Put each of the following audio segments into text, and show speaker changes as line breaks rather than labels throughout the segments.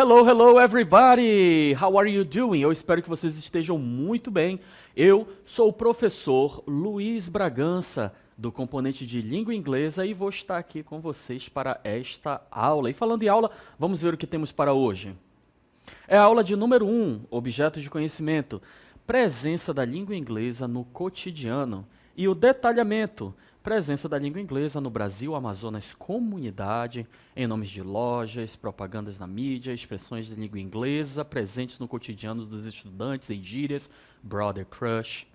Hello, hello everybody! How are you doing? Eu espero que vocês estejam muito bem. Eu sou o professor Luiz Bragança, do componente de língua inglesa, e vou estar aqui com vocês para esta aula. E falando em aula, vamos ver o que temos para hoje. É a aula de número 1, objeto de conhecimento, presença da língua inglesa no cotidiano. E o detalhamento, presença da língua inglesa no Brasil, Amazonas, comunidade, em nomes de lojas, propagandas na mídia, expressões de língua inglesa presentes no cotidiano dos estudantes em gírias, brother crush,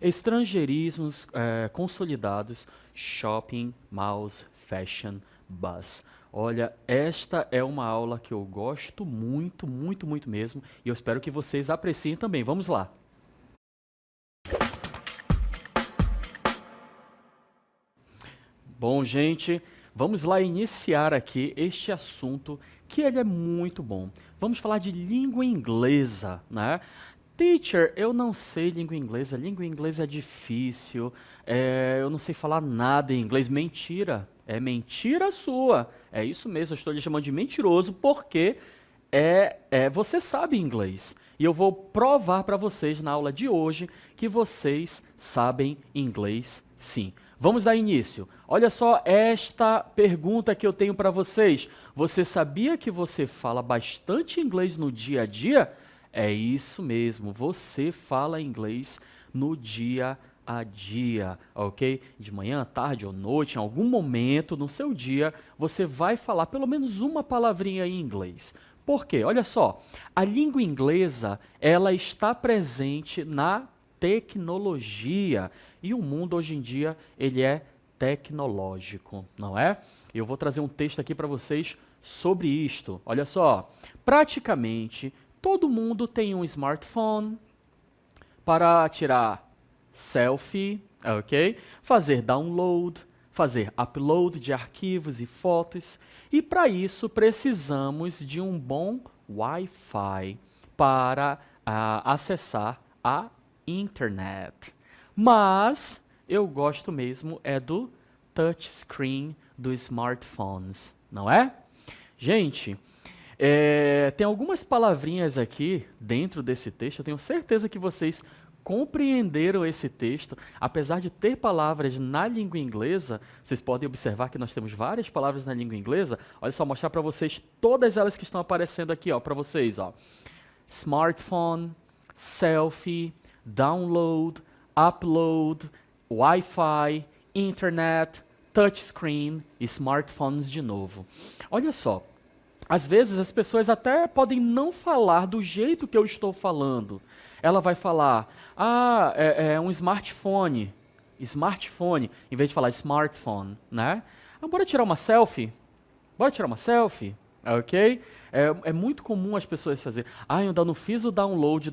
estrangeirismos consolidados, shopping, mouse, fashion, bus. Olha, esta é uma aula que eu gosto muito, muito, muito mesmo, e eu espero que vocês apreciem também. Vamos lá! Bom, gente, vamos lá iniciar aqui este assunto que ele é muito bom. Vamos falar de língua inglesa, né? Teacher, eu não sei língua inglesa é difícil, eu não sei falar nada em inglês. Mentira, é mentira sua. É isso mesmo, eu estou lhe chamando de mentiroso porque você sabe inglês. E eu vou provar para vocês na aula de hoje que vocês sabem inglês sim. Vamos dar início. Olha só esta pergunta que eu tenho para vocês. Você sabia que você fala bastante inglês no dia a dia? É isso mesmo, você fala inglês no dia a dia, ok? De manhã, tarde ou noite, em algum momento no seu dia, você vai falar pelo menos uma palavrinha em inglês. Por quê? Olha só, a língua inglesa, ela está presente na tecnologia. E o mundo hoje em dia, ele é tecnológico, não é? Eu vou trazer um texto aqui para vocês sobre isto. Olha só, praticamente todo mundo tem um smartphone para tirar selfie, ok? Fazer download, fazer upload de arquivos e fotos. E para isso precisamos de um bom Wi-Fi para acessar a internet. Mas eu gosto mesmo é do touchscreen dos smartphones, não é? Gente, tem algumas palavrinhas aqui dentro desse texto, eu tenho certeza que vocês compreenderam esse texto. Apesar de ter palavras na língua inglesa, vocês podem observar que nós temos várias palavras na língua inglesa. Olha só, mostrar para vocês todas elas que estão aparecendo aqui, ó, para vocês, ó. Smartphone, selfie, download, upload, Wi-Fi, internet, touchscreen e smartphones de novo. Olha só, às vezes as pessoas até podem não falar do jeito que eu estou falando. Ela vai falar, é um smartphone, em vez de falar smartphone, né? Bora tirar uma selfie? Bora tirar uma selfie? Ok? É muito comum as pessoas fazerem, eu ainda não fiz o download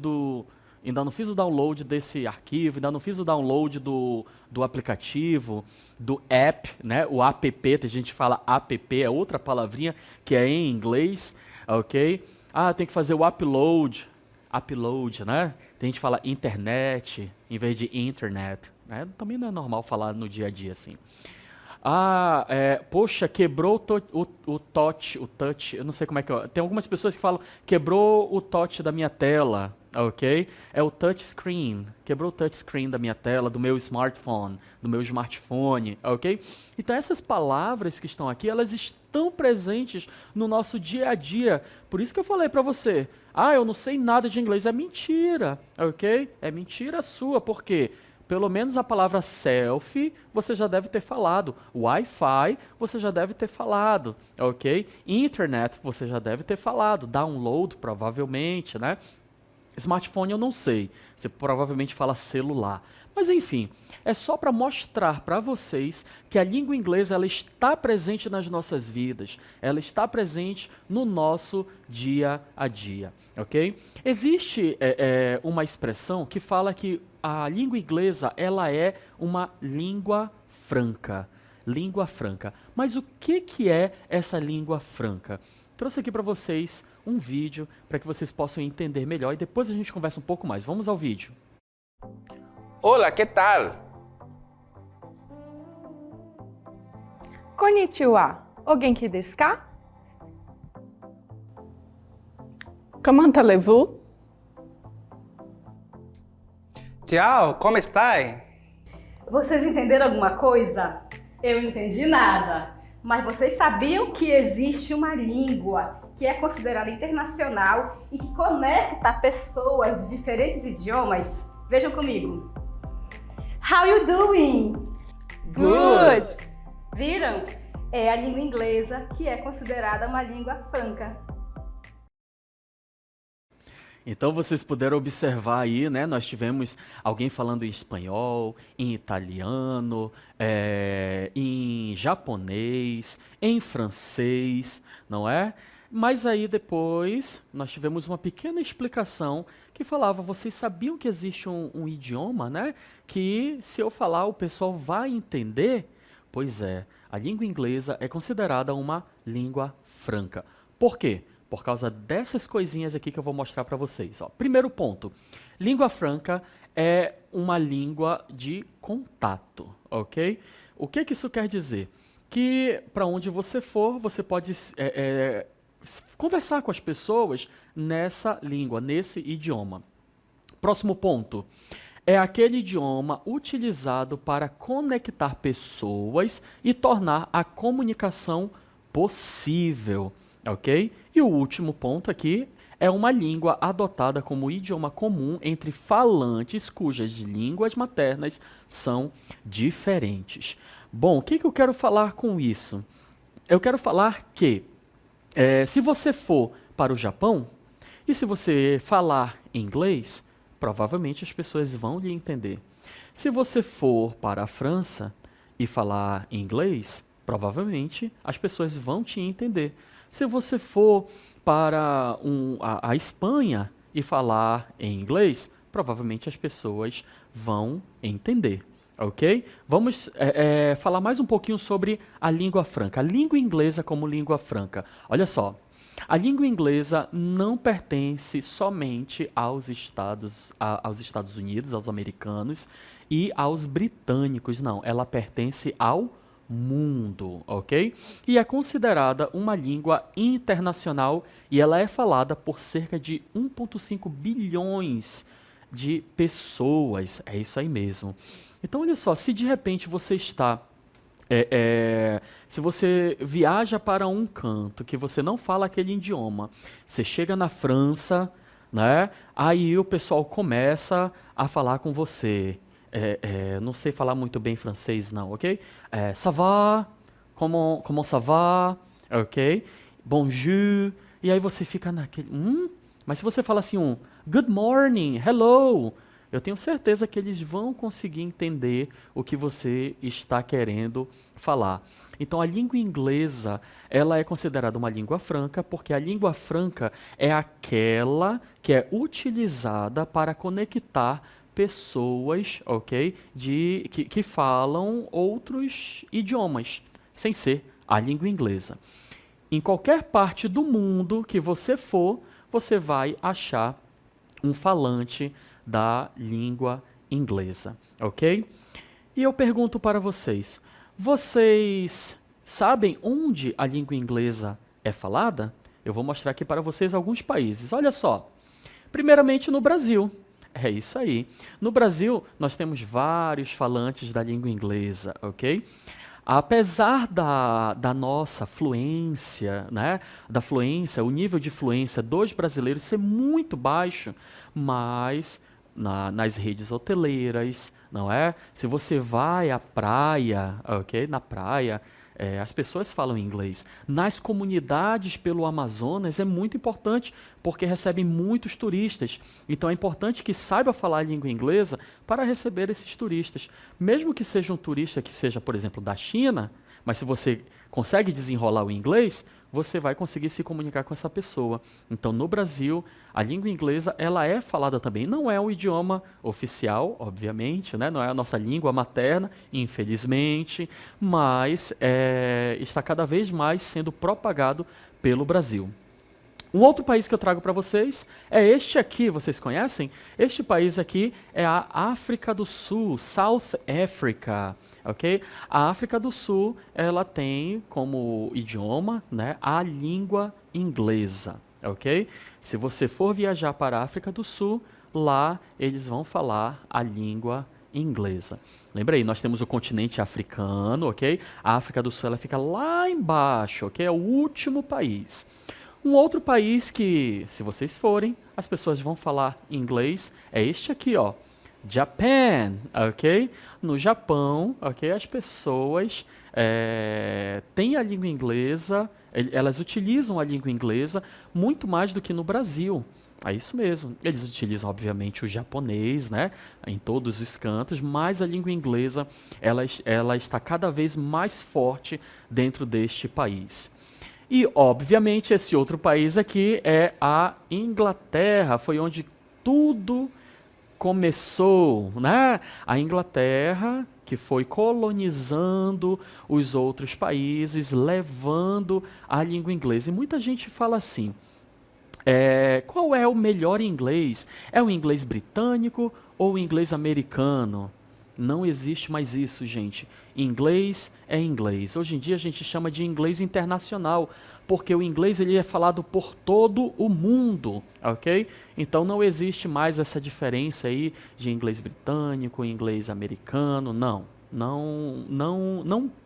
desse arquivo, ainda não fiz o download do aplicativo, do app, né? O app, a gente fala app, é outra palavrinha que é em inglês, ok? Tem que fazer o upload, né? Tem gente que fala internet em vez de internet, né? Também não é normal falar no dia a dia assim. Poxa, quebrou o touch, eu não sei como é que tem algumas pessoas que falam, quebrou o touch da minha tela, ok? É o touchscreen, quebrou o touchscreen da minha tela, do meu smartphone, ok? Então essas palavras que estão aqui, elas estão presentes no nosso dia a dia, por isso que eu falei para você, eu não sei nada de inglês, é mentira, ok? É mentira sua, por quê? Pelo menos a palavra selfie você já deve ter falado. Wi-Fi você já deve ter falado, ok? Internet você já deve ter falado. Download provavelmente, né? Smartphone eu não sei. Você provavelmente fala celular. Mas enfim, é só para mostrar para vocês que a língua inglesa ela está presente nas nossas vidas. Ela está presente no nosso dia a dia, ok? Existe uma expressão que fala que a língua inglesa ela é uma língua franca. Língua franca. Mas o que é essa língua franca? Trouxe aqui para vocês um vídeo para que vocês possam entender melhor e depois a gente conversa um pouco mais. Vamos ao vídeo.
Hola, ¿qué tal?
Konnichiwa. O genki desu ka? Comment allez-vous?
Ciao, come stai?
Vocês entenderam alguma coisa? Eu não entendi nada. Mas vocês sabiam que existe uma língua que é considerada internacional e que conecta pessoas de diferentes idiomas? Vejam comigo. How you doing?
Good.
Viram? É a língua inglesa que é considerada uma língua franca.
Então vocês puderam observar aí, né? Nós tivemos alguém falando em espanhol, em italiano, em japonês, em francês, não é? Mas aí depois nós tivemos uma pequena explicação que falava, vocês sabiam que existe um idioma, né? Que se eu falar o pessoal vai entender? Pois é, a língua inglesa é considerada uma língua franca. Por quê? Por causa dessas coisinhas aqui que eu vou mostrar para vocês. Ó. Primeiro ponto, língua franca é uma língua de contato, ok? O que isso quer dizer? Que para onde você for, você pode conversar com as pessoas nessa língua, nesse idioma. Próximo ponto, é aquele idioma utilizado para conectar pessoas e tornar a comunicação possível. Ok? E o último ponto aqui é uma língua adotada como idioma comum entre falantes cujas línguas maternas são diferentes. Bom, o que eu quero falar com isso? Eu quero falar que se você for para o Japão e se você falar inglês, provavelmente as pessoas vão lhe entender. Se você for para a França e falar inglês, provavelmente as pessoas vão te entender. Se você for para a Espanha e falar em inglês, provavelmente as pessoas vão entender, ok? Vamos falar mais um pouquinho sobre a língua franca. A língua inglesa como língua franca. Olha só, a língua inglesa não pertence somente aos Estados Unidos, aos americanos e aos britânicos, não. Ela pertence ao mundo, ok? E é considerada uma língua internacional e ela é falada por cerca de 1,5 bilhões de pessoas. É isso aí mesmo. Então, olha só, se de repente você está se você viaja para um canto que você não fala aquele idioma, você chega na França, né? Aí o pessoal começa a falar com você. Não sei falar muito bem francês, não, ok? Ça va? Comment ça va? Ok? Bonjour. E aí você fica naquele... Mas se você fala assim good morning, hello, eu tenho certeza que eles vão conseguir entender o que você está querendo falar. Então, a língua inglesa, ela é considerada uma língua franca, porque a língua franca é aquela que é utilizada para conectar pessoas, ok, que falam outros idiomas, sem ser a língua inglesa. Em qualquer parte do mundo que você for, você vai achar um falante da língua inglesa, ok? E eu pergunto para vocês, vocês sabem onde a língua inglesa é falada? Eu vou mostrar aqui para vocês alguns países. Olha só, primeiramente no Brasil. É isso aí. No Brasil, nós temos vários falantes da língua inglesa, ok? Apesar da nossa fluência, né, o nível de fluência dos brasileiros ser muito baixo, mas nas redes hoteleiras, não é? Se você vai à praia, ok? Na praia, as pessoas falam inglês. Nas comunidades pelo Amazonas é muito importante, porque recebem muitos turistas. Então é importante que saiba falar a língua inglesa para receber esses turistas. Mesmo que seja um turista que seja, por exemplo, da China, mas se você consegue desenrolar o inglês, você vai conseguir se comunicar com essa pessoa. Então, no Brasil, a língua inglesa ela é falada também. Não é um idioma oficial, obviamente, né? Não é a nossa língua materna, infelizmente, mas está cada vez mais sendo propagado pelo Brasil. Um outro país que eu trago para vocês é este aqui, vocês conhecem? Este país aqui é a África do Sul, South Africa. Ok? A África do Sul, ela tem como idioma, né, a língua inglesa, ok? Se você for viajar para a África do Sul, lá eles vão falar a língua inglesa. Lembra aí, nós temos o continente africano, ok? A África do Sul ela fica lá embaixo, ok? É o último país. Um outro país que, se vocês forem, as pessoas vão falar inglês é este aqui, ó. Japan, ok? No Japão, ok? As pessoas têm a língua inglesa, elas utilizam a língua inglesa muito mais do que no Brasil. É isso mesmo. Eles utilizam, obviamente, o japonês, né? Em todos os cantos, mas a língua inglesa, ela está cada vez mais forte dentro deste país. E, obviamente, esse outro país aqui é a Inglaterra, foi onde tudo começou, né? A Inglaterra, que foi colonizando os outros países, levando a língua inglesa. E muita gente fala assim, qual é o melhor inglês? É o inglês britânico ou o inglês americano? Não existe mais isso, gente. Inglês é inglês. Hoje em dia a gente chama de inglês internacional, porque o inglês ele é falado por todo o mundo, ok? Então não existe mais essa diferença aí de inglês britânico, inglês americano, não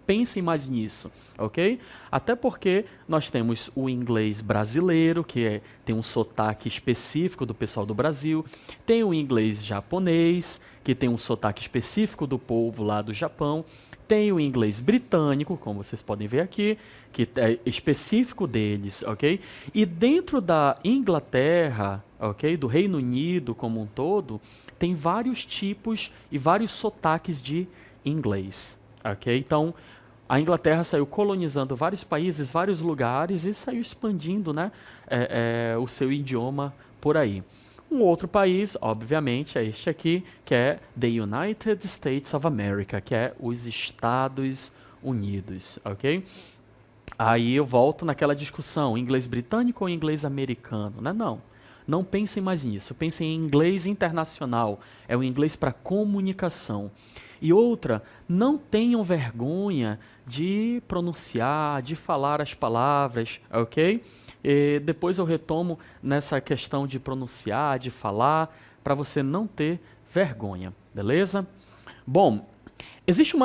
pensem mais nisso, ok? Até porque nós temos o inglês brasileiro, que tem um sotaque específico do pessoal do Brasil, tem o inglês japonês, que tem um sotaque específico do povo lá do Japão, tem o inglês britânico, como vocês podem ver aqui, que é específico deles, ok? E dentro da Inglaterra, ok, do Reino Unido como um todo, tem vários tipos e vários sotaques de inglês, ok? Então, a Inglaterra saiu colonizando vários países, vários lugares e saiu expandindo, né, o seu idioma por aí. Um outro país, obviamente, é este aqui, que é The United States of America, que é os Estados Unidos, ok? Aí eu volto naquela discussão, inglês britânico ou inglês americano, né? Não pensem mais nisso, pensem em inglês internacional, é o inglês para comunicação. E outra, não tenham vergonha de pronunciar, de falar as palavras, ok? E depois eu retomo nessa questão de pronunciar, de falar, para você não ter vergonha, beleza? Bom, existe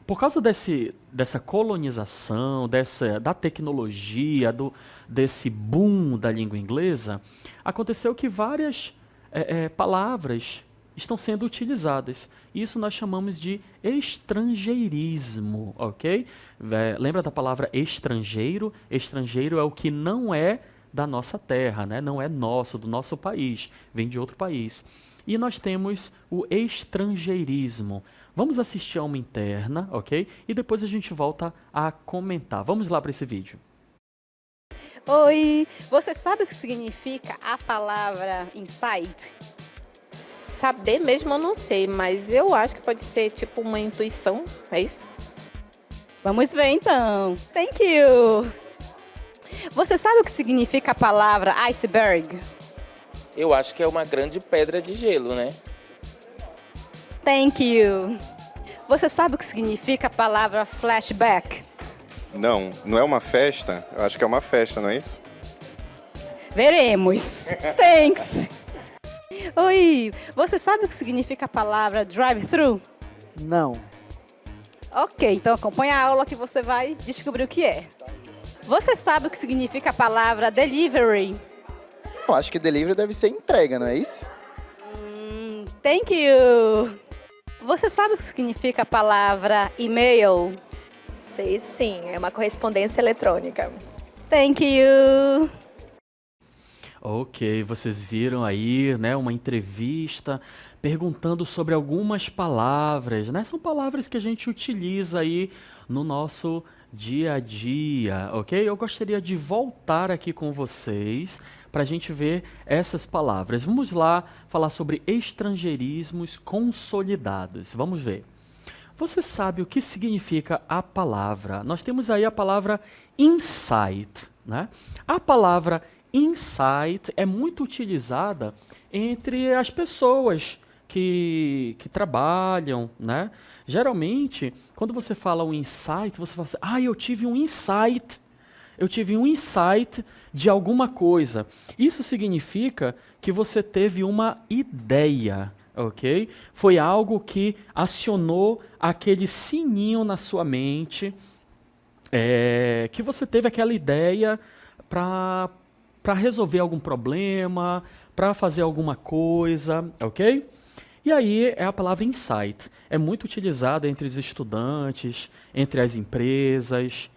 por causa dessa colonização, da tecnologia, desse boom da língua inglesa, aconteceu que várias palavras estão sendo utilizadas. Isso nós chamamos de estrangeirismo, ok? Lembra da palavra estrangeiro? Estrangeiro é o que não é da nossa terra, né? Não é nosso, do nosso país, vem de outro país. E nós temos o estrangeirismo. Vamos assistir a uma interna, ok? E depois a gente volta a comentar. Vamos lá para esse vídeo.
Oi, você sabe o que significa a palavra insight?
Saber mesmo eu não sei, mas eu acho que pode ser tipo uma intuição, é isso?
Vamos ver então. Thank you. Você sabe o que significa a palavra iceberg?
Eu acho que é uma grande pedra de gelo, né?
Thank you. Você sabe o que significa a palavra flashback?
Não é uma festa? Eu acho que é uma festa, não é isso?
Veremos. Thanks. Oi, você sabe o que significa a palavra drive-thru?
Não.
Ok, então acompanha a aula que você vai descobrir o que é. Você sabe o que significa a palavra delivery?
Eu acho que delivery deve ser entrega, não é isso?
Thank you. Você sabe o que significa a palavra e-mail?
Sei sim, é uma correspondência eletrônica.
Thank you.
Ok, vocês viram aí, né, uma entrevista perguntando sobre algumas palavras, né? São palavras que a gente utiliza aí no nosso dia a dia, ok? Eu gostaria de voltar aqui com vocês para a gente ver essas palavras. Vamos lá falar sobre estrangeirismos consolidados. Vamos ver. Você sabe o que significa a palavra? Nós temos aí a palavra insight, né? A palavra insight é muito utilizada entre as pessoas que trabalham, né? Geralmente, quando você fala um insight, você fala assim, eu tive um insight, eu tive um insight de alguma coisa. Isso significa que você teve uma ideia, ok? Foi algo que acionou aquele sininho na sua mente, que você teve aquela ideia para resolver algum problema, para fazer alguma coisa, ok? E aí é a palavra insight. É muito utilizada entre os estudantes, entre as empresas.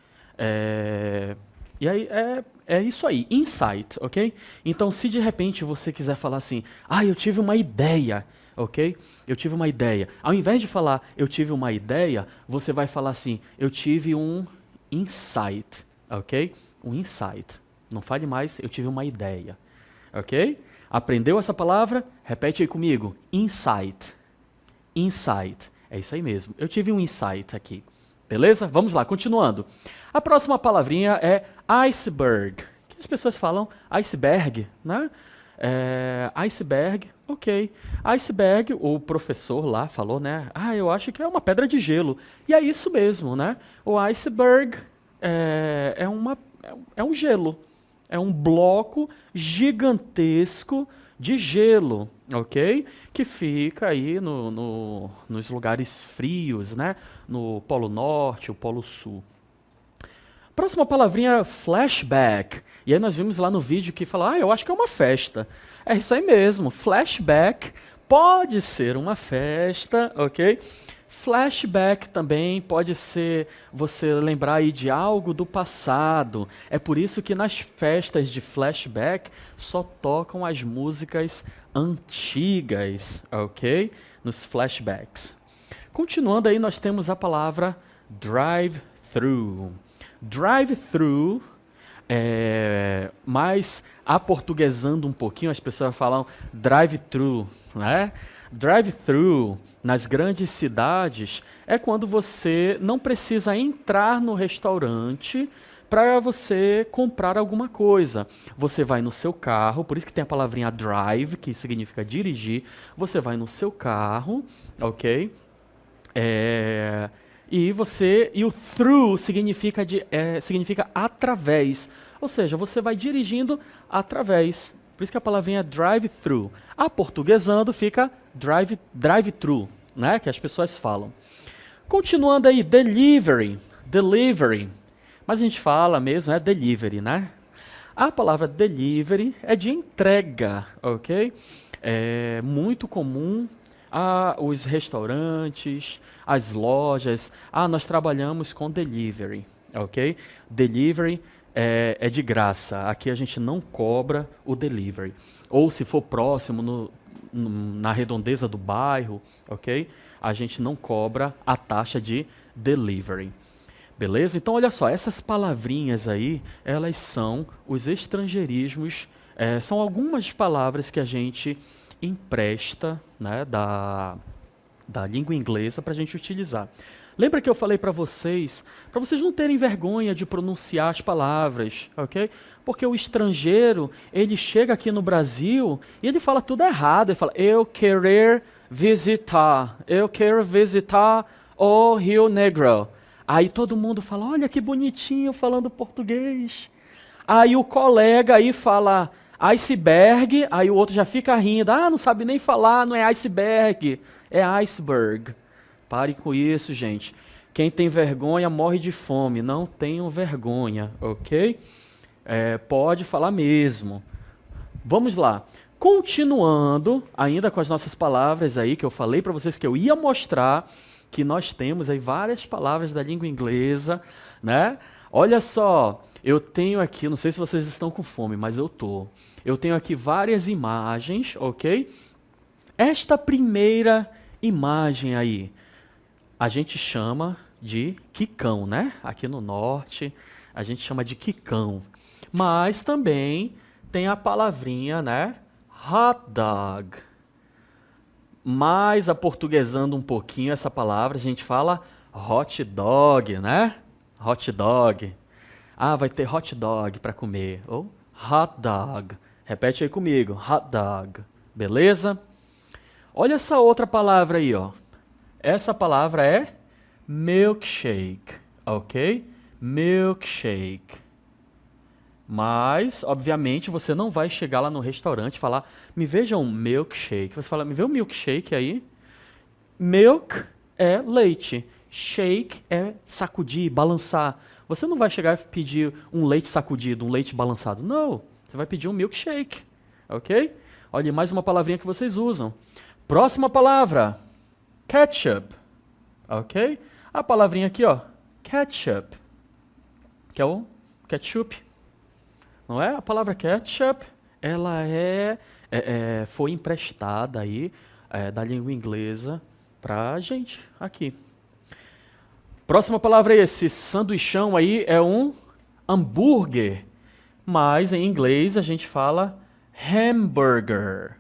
E aí é isso aí, insight, ok? Então, se de repente você quiser falar assim, eu tive uma ideia, ok? Eu tive uma ideia. Ao invés de falar, eu tive uma ideia, você vai falar assim, eu tive um insight, ok? Um insight. Não fale mais, eu tive uma ideia, ok? Aprendeu essa palavra? Repete aí comigo. Insight. Insight. É isso aí mesmo. Eu tive um insight aqui. Beleza? Vamos lá, continuando. A próxima palavrinha é iceberg. Que as pessoas falam iceberg, né? Iceberg, ok. Iceberg, o professor lá falou, né? Eu acho que é uma pedra de gelo. E é isso mesmo, né? O iceberg é um gelo. É um bloco gigantesco de gelo, ok? Que fica aí nos lugares frios, né? No Polo Norte, o Polo Sul. Próxima palavrinha, flashback. E aí nós vimos lá no vídeo que fala, eu acho que é uma festa. É isso aí mesmo, flashback pode ser uma festa, ok? Flashback também pode ser você lembrar aí de algo do passado. É por isso que nas festas de flashback só tocam as músicas antigas, ok? Nos flashbacks. Continuando aí, nós temos a palavra drive-thru. Drive-thru, mas aportuguesando um pouquinho, as pessoas falam drive-thru, né? Drive-thru nas grandes cidades é quando você não precisa entrar no restaurante para você comprar alguma coisa. Você vai no seu carro, por isso que tem a palavrinha drive, que significa dirigir. Você vai no seu carro, ok? E o through significa através. Ou seja, você vai dirigindo através. Por isso que a palavrinha é drive-thru. Aportuguesando fica drive-thru, né? Que as pessoas falam. Continuando aí, delivery. Mas a gente fala mesmo, é delivery, né? A palavra delivery é de entrega, ok? É muito comum os restaurantes, as lojas. Nós trabalhamos com delivery, ok? Delivery é de graça. Aqui a gente não cobra o delivery. Ou se for próximo, na redondeza do bairro, ok? A gente não cobra a taxa de delivery. Beleza? Então, olha só, essas palavrinhas aí, elas são os estrangeirismos, são algumas palavras que a gente empresta, né, da língua inglesa para a gente utilizar. Lembra que eu falei para vocês não terem vergonha de pronunciar as palavras, ok? Porque o estrangeiro, ele chega aqui no Brasil e ele fala tudo errado. Ele fala, eu quero visitar o Rio Negro. Aí todo mundo fala, olha que bonitinho falando português. Aí o colega aí fala iceberg, aí o outro já fica rindo. Não sabe nem falar, não é iceberg, é iceberg. Pare com isso, gente. Quem tem vergonha morre de fome. Não tenham vergonha, ok? Pode falar mesmo. Vamos lá. Continuando, ainda com as nossas palavras aí, que eu falei para vocês que eu ia mostrar, que nós temos aí várias palavras da língua inglesa, né? Olha só, eu tenho aqui, não sei se vocês estão com fome, mas eu tô. Eu tenho aqui várias imagens, ok? Esta primeira imagem aí, a gente chama de quicão, né? Aqui no norte, a gente chama de quicão. Mas também tem a palavrinha, né? Hot dog. Mais aportuguesando um pouquinho essa palavra, a gente fala hot dog, né? Hot dog. Vai ter hot dog para comer. Ou hot dog. Repete aí comigo, hot dog. Beleza? Olha essa outra palavra aí, ó. Essa palavra é milkshake, ok? Milkshake. Mas, obviamente, você não vai chegar lá no restaurante e falar, me veja um milkshake. Você fala, me vê um milkshake aí. Milk é leite. Shake é sacudir, balançar. Você não vai chegar e pedir um leite sacudido, um leite balançado. Não, você vai pedir um milkshake, ok? Olha, mais uma palavrinha que vocês usam. Próxima palavra, ketchup, ok? A palavrinha aqui, ó, ketchup, que é o ketchup, não é? A palavra ketchup, ela foi emprestada aí da língua inglesa pra gente aqui. Próxima palavra é esse sanduichão aí, é um hambúrguer, mas em inglês a gente fala hamburger,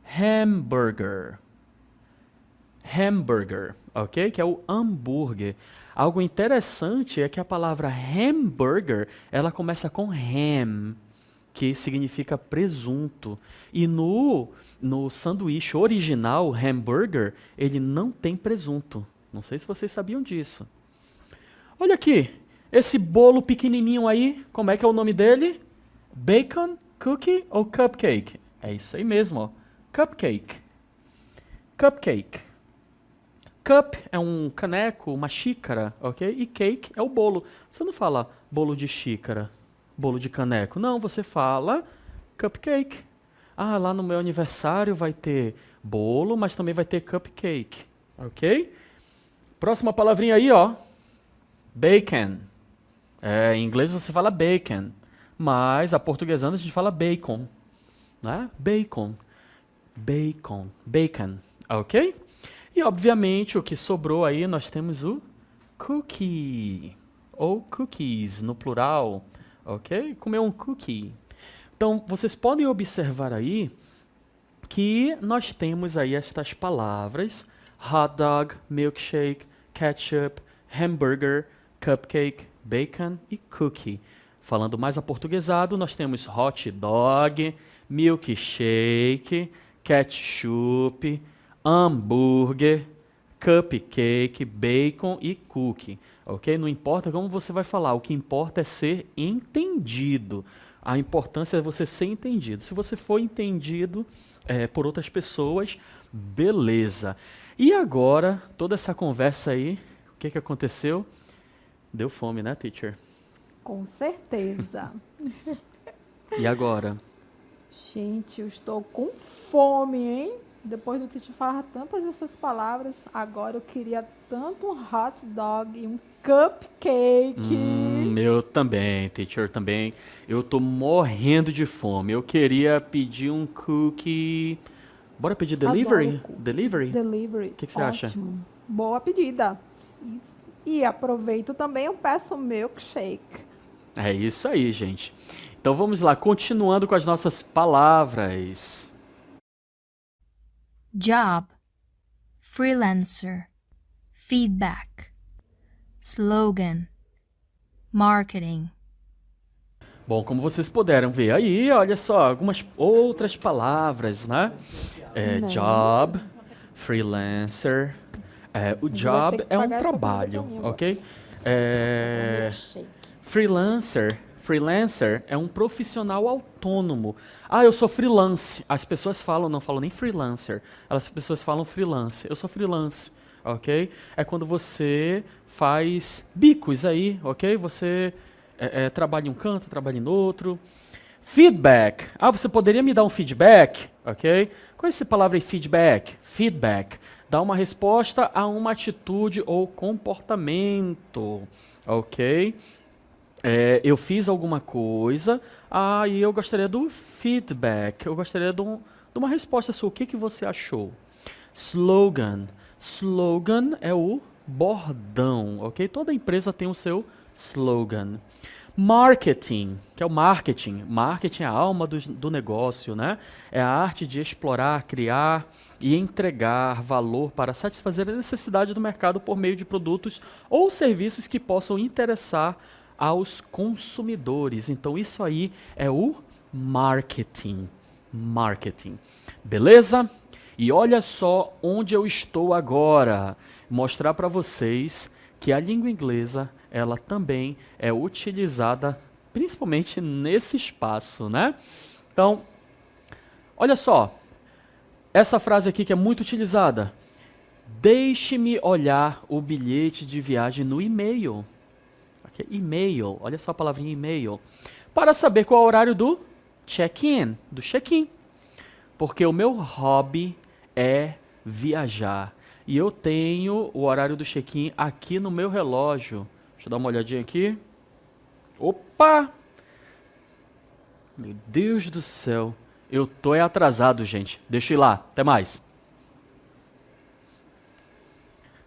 hamburger, hamburger, ok? Que é o hambúrguer. Algo interessante é que a palavra hamburger, ela começa com ham, que significa presunto. E no sanduíche original, hambúrguer, ele não tem presunto. Não sei se vocês sabiam disso. Olha aqui, esse bolo pequenininho aí, como é que é o nome dele? Bacon, cookie ou cupcake? É isso aí mesmo, ó. Cupcake. Cupcake. Cup é um caneco, uma xícara, ok? E cake é o bolo. Você não fala bolo de xícara, bolo de caneco. Não, você fala cupcake. Ah, lá no meu aniversário vai ter bolo, mas também vai ter cupcake, ok? Próxima palavrinha aí, ó. Bacon. Em inglês você fala bacon, mas aportuguesando a gente fala bacon, né? Bacon. Bacon. Bacon, ok? E obviamente o que sobrou aí nós temos o cookie, ou cookies no plural, ok? Comer um cookie. Então vocês podem observar aí que nós temos aí estas palavras: hot dog, milkshake, ketchup, hamburger, cupcake, bacon e cookie. Falando mais aportuguesado, nós temos hot dog, milkshake, ketchup, hambúrguer, cupcake, bacon e cookie. Ok? Não importa como você vai falar, o que importa é ser entendido. A importância é você ser entendido. Se você for entendido por outras pessoas, beleza. E agora, toda essa conversa aí, o que aconteceu? Deu fome, né, teacher?
Com certeza.
E agora?
Gente, eu estou com fome, hein? Depois do teacher falar tantas dessas palavras, agora eu queria tanto um hot dog e um cupcake.
Eu também, teacher, também. Eu tô morrendo de fome. Eu queria pedir um cookie. Bora pedir delivery?
Adoro.
Delivery?
Delivery.
O que você acha?
Ótimo. Boa pedida. E aproveito também, eu peço um milkshake.
É isso aí, gente. Então vamos lá, continuando com as nossas palavras.
Job, freelancer, feedback, slogan, marketing.
Bom, como vocês puderam ver aí, olha só, algumas outras palavras, né? Job, freelancer. O job é um trabalho, ok? Freelancer é um profissional autônomo. Ah, eu sou freelance. As pessoas falam, não falam nem freelancer. As pessoas falam freelance. Eu sou freelance, ok? É quando você faz bicos aí, ok? Você trabalha em um canto, trabalha em outro. Feedback. Ah, você poderia me dar um feedback, ok? Qual é essa palavra aí, feedback? Feedback. Dá uma resposta a uma atitude ou comportamento, ok? Eu fiz alguma coisa, e eu gostaria do feedback, eu gostaria de uma resposta sua. O que você achou? Slogan. Slogan é o bordão, ok? Toda empresa tem o seu slogan. Marketing, que é o marketing. Marketing é a alma do negócio, né? É a arte de explorar, criar e entregar valor para satisfazer a necessidade do mercado por meio de produtos ou serviços que possam interessar aos consumidores. Então isso aí é o marketing. Marketing. Beleza? E olha só onde eu estou agora. Mostrar para vocês que a língua inglesa ela também é utilizada principalmente nesse espaço, né? Então, olha só, essa frase aqui que é muito utilizada. Deixe-me olhar o bilhete de viagem no e-mail. Okay? E-mail, olha só a palavrinha e-mail. Para saber qual é o horário do check-in, do check-in. Porque o meu hobby é viajar. E eu tenho o horário do check-in aqui no meu relógio. Deixa eu dar uma olhadinha aqui. Opa! Meu Deus do céu. Eu tô atrasado, gente. Deixa eu ir lá. Até mais.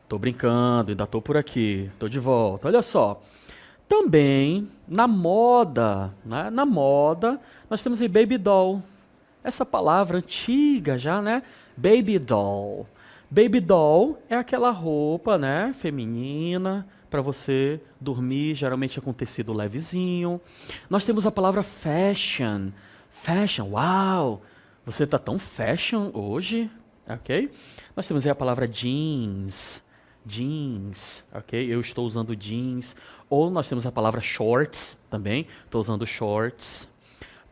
Tô brincando, ainda tô por aqui. Tô de volta. Olha só. Também, na moda, né? Na moda, nós temos aí baby doll. Essa palavra antiga já, né? Baby doll. Baby doll é aquela roupa, né, feminina, para você dormir, geralmente é com tecido levezinho. Nós temos a palavra fashion. Fashion, uau! Você tá tão fashion hoje, ok? Nós temos aí a palavra jeans. Jeans, ok? Eu estou usando jeans. Ou nós temos a palavra shorts também. Estou usando shorts.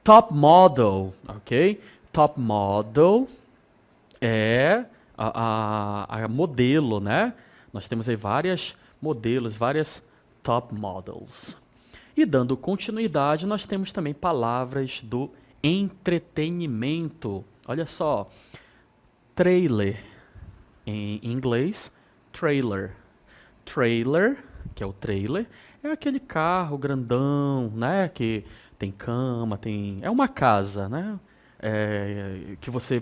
Top model, ok? Top model é a modelo, né? Nós temos aí várias modelos, várias top models. E dando continuidade, nós temos também palavras do entretenimento. Olha só, trailer, em inglês, trailer. Trailer, que é o trailer, é aquele carro grandão, né? Que tem cama, é uma casa, né? Que você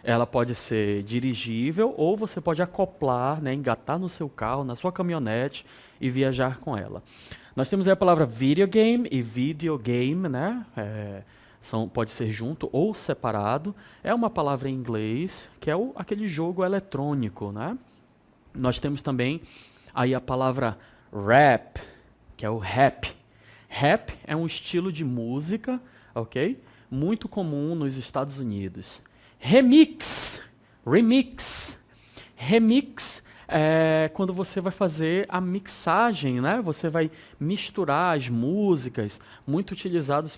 ela pode ser dirigível ou você pode acoplar, né, engatar no seu carro, na sua caminhonete e viajar com ela. Nós temos aí a palavra videogame e videogame, né? Pode ser junto ou separado. É uma palavra em inglês que é aquele jogo eletrônico, né? Nós temos também aí a palavra rap, que é o rap. Rap é um estilo de música, ok? Muito comum nos Estados Unidos. Remix. Remix é quando você vai fazer a mixagem, né? Você vai misturar as músicas, muito utilizado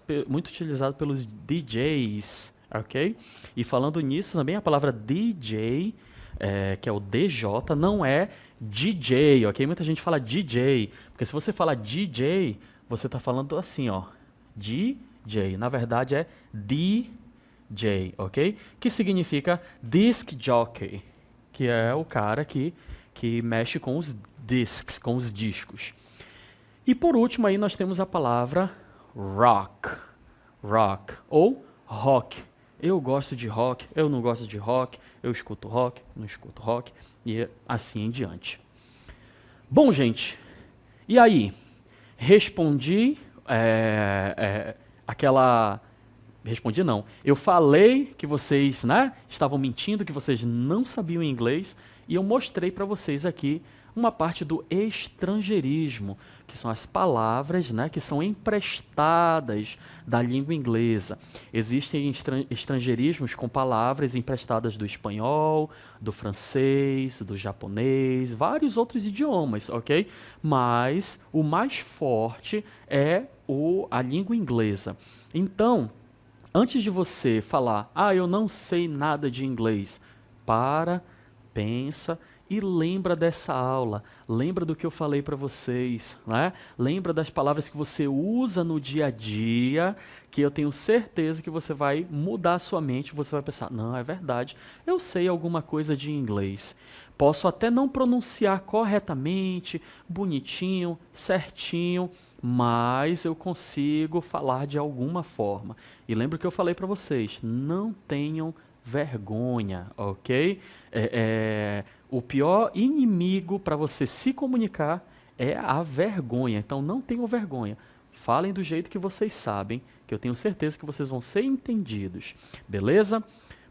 pelos DJs, ok? E falando nisso, também a palavra DJ, que é o DJ, não é DJ, ok? Muita gente fala DJ, porque se você fala DJ, você está falando assim, ó, DJ. Na verdade é DJ, ok? Que significa disc jockey, que é o cara que mexe com os discs, com os discos. E por último aí nós temos a palavra rock. Rock ou rock. Eu gosto de rock, eu não gosto de rock, eu escuto rock, não escuto rock, e assim em diante. Bom, gente, e aí? Respondi Respondi não. Eu falei que vocês, né, estavam mentindo, que vocês não sabiam inglês, e eu mostrei para vocês aqui uma parte do estrangeirismo, que são as palavras, né, que são emprestadas da língua inglesa. Existem estrangeirismos com palavras emprestadas do espanhol, do francês, do japonês, vários outros idiomas, ok? Mas o mais forte é a língua inglesa. Então, antes de você falar, eu não sei nada de inglês, pensa e lembra dessa aula, lembra do que eu falei para vocês, né? Lembra das palavras que você usa no dia a dia, que eu tenho certeza que você vai mudar a sua mente, você vai pensar, não, é verdade, eu sei alguma coisa de inglês. Posso até não pronunciar corretamente, bonitinho, certinho, mas eu consigo falar de alguma forma. E lembra que eu falei para vocês, não tenham vergonha, ok? O pior inimigo para você se comunicar é a vergonha. Então não tenham vergonha. Falem do jeito que vocês sabem, que eu tenho certeza que vocês vão ser entendidos. Beleza?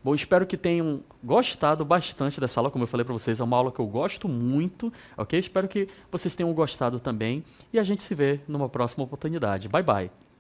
Bom, espero que tenham gostado bastante dessa aula. Como eu falei para vocês, é uma aula que eu gosto muito, ok? Espero que vocês tenham gostado também. E a gente se vê numa próxima oportunidade. Bye, bye!